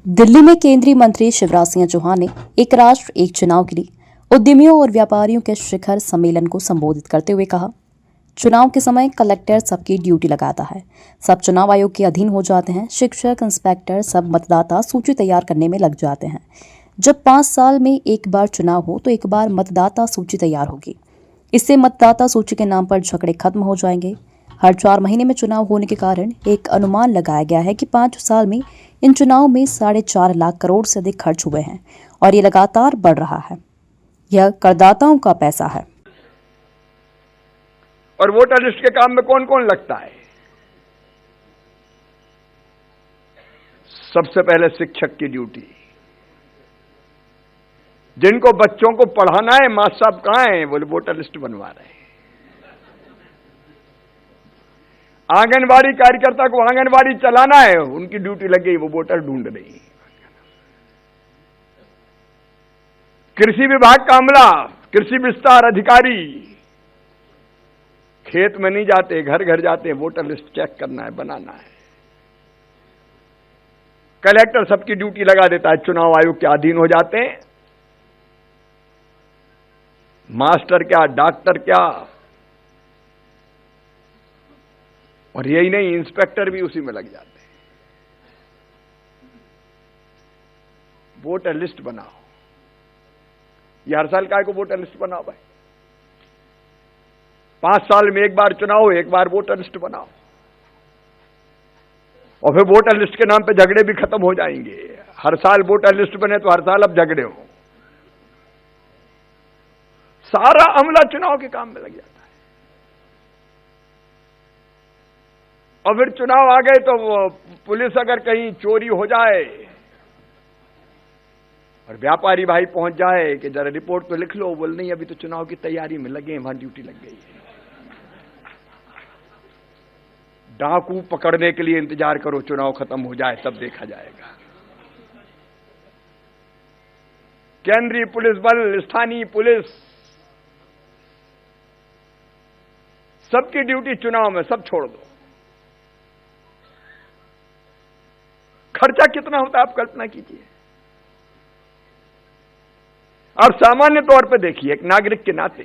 दिल्ली में केंद्रीय मंत्री शिवराज सिंह चौहान ने एक राष्ट्र एक चुनाव के लिए उद्यमियों और व्यापारियों के शिखर सम्मेलन को संबोधित करते हुए कहा, चुनाव के समय कलेक्टर सबकी ड्यूटी लगाता है, सब चुनाव आयोग के अधीन हो जाते हैं, शिक्षक इंस्पेक्टर सब मतदाता सूची तैयार करने में लग जाते हैं। जब 5 साल में एक बार चुनाव हो तो एक बार मतदाता सूची तैयार होगी। इससे मतदाता सूची के नाम पर झगड़े खत्म हो जाएंगे। हर 4 महीने में चुनाव होने के कारण एक अनुमान लगाया गया है कि 5 साल में इन चुनाव में 4.5 लाख करोड़ से अधिक खर्च हुए हैं और ये लगातार बढ़ रहा है। यह करदाताओं का पैसा है। और वोटर लिस्ट के काम में कौन कौन लगता है? सबसे पहले शिक्षक की ड्यूटी। जिनको बच्चों को पढ़ाना है, मास्टर साहब कहां हैं? बोले वोटर लिस्ट बनवा रहे हैं। आंगनवाड़ी कार्यकर्ता को आंगनवाड़ी चलाना है, उनकी ड्यूटी लग गई, वो वोटर ढूंढ रही है। कृषि विभाग का अमला, कृषि विस्तार अधिकारी खेत में नहीं जाते, घर घर जाते, वोटर लिस्ट चेक करना है, बनाना है। कलेक्टर सबकी ड्यूटी लगा देता है, चुनाव आयोग के अधीन हो जाते हैं। मास्टर क्या, डॉक्टर क्या, और यही नहीं, इंस्पेक्टर भी उसी में लग जाते हैं। वोटर लिस्ट बनाओ। ये हर साल काय को वोटर लिस्ट बनाओ भाई? 5 साल में एक बार चुनाव, एक बार वोटर लिस्ट बनाओ, और फिर वोटर लिस्ट के नाम पे झगड़े भी खत्म हो जाएंगे। हर साल वोटर लिस्ट बने तो हर साल अब झगड़े हो। सारा अमला चुनाव के काम में लग जाता है। और फिर चुनाव आ गए तो पुलिस अगर कहीं चोरी हो जाए और व्यापारी भाई पहुंच जाए कि जरा रिपोर्ट तो लिख लो, बोल नहीं अभी तो चुनाव की तैयारी में लगे हैं, वहां ड्यूटी लग गई है। डाकू पकड़ने के लिए इंतजार करो, चुनाव खत्म हो जाए तब देखा जाएगा। केंद्रीय पुलिस बल, स्थानीय पुलिस, सबकी ड्यूटी चुनाव में, सब छोड़ दो। खर्चा कितना होता है आप कल्पना कीजिए। और सामान्य तौर पर देखिए, एक नागरिक के नाते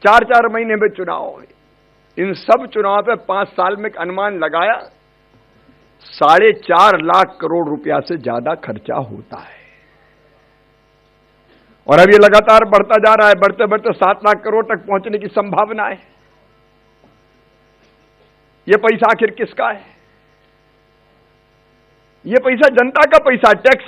4-4 महीने में चुनाव है। इन सब चुनाव पे 5 साल में अनुमान लगाया 4.5 लाख करोड़ रुपया से ज्यादा खर्चा होता है। और अब ये लगातार बढ़ता जा रहा है, बढ़ते बढ़ते 7 लाख करोड़ तक पहुंचने की संभावना है। ये पैसा आखिर किसका है? ये पैसा जनता का पैसा, टैक्स